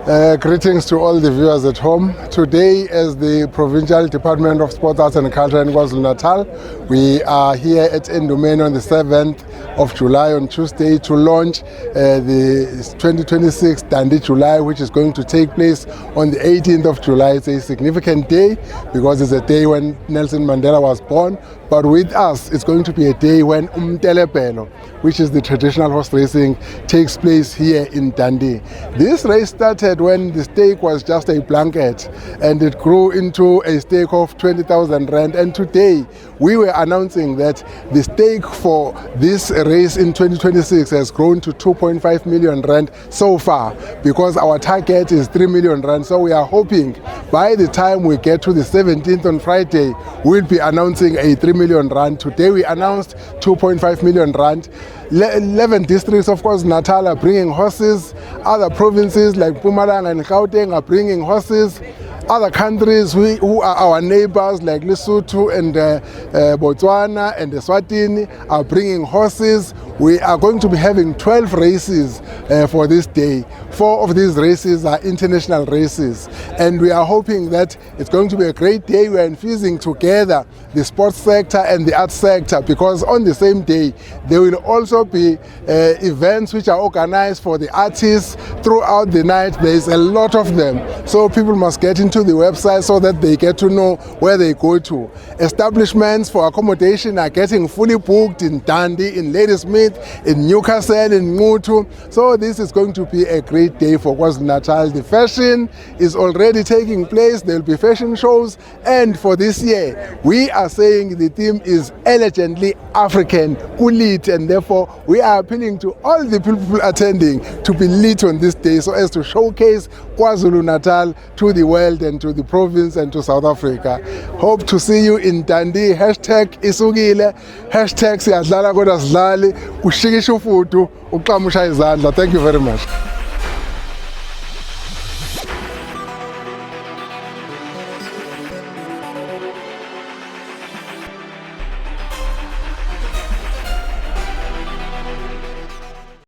Greetings to all the viewers at home. Today, as the Provincial Department of Sports, Arts and Culture in KwaZulu-Natal, we are here at Endumeni on the 7th of July on Tuesday to launch the 2026 Dundee July, which is going to take place on the 18th of July. It's a significant day because it's a day when Nelson Mandela was born, but with us, it's going to be a day when Umtelepelo, which is the traditional horse racing, takes place here in Dundee. This race started when the stake was just a blanket and it grew into a stake of 20,000 rand, and today we were announcing that the stake for this race in 2026 has grown to 2.5 million rand so far, because our target is 3 million rand. So we are hoping by the time we get to the 17th on Friday, we'll be announcing a 3 million rand. Today we announced 2.5 million rand. 11 districts, of course, Natal are bringing horses. Other provinces like Mpumalanga and Gauteng are bringing horses. Other countries who are our neighbors like Lesotho and Botswana and Eswatini are bringing horses. We are going to be having 12 races for this day. 4 of these races are international races, and we are hoping that it's going to be a great day. We are infusing together the sports sector and the arts sector, because on the same day there will also be events which are organized for the artists throughout the night. There is a lot of them, so people must get into the website so that they get to know where they go to. Establishments for accommodation are getting fully booked in Dundee, in Ladysmith, in Newcastle, in Mutu. So this is going to be a great day for KwaZulu-Natal. The fashion is already taking place. There will be fashion shows, and for this year we are saying the theme is elegantly African, lit, and therefore we are appealing to all the people attending to be lit on this day so as to showcase KwaZulu-Natal to the world and to the province and to South Africa. Hope to see you in Dundee. #isukile, #siyadlala kodwa sidlali, ushikisha ufudu, uqamusha izandla. Thank you very much.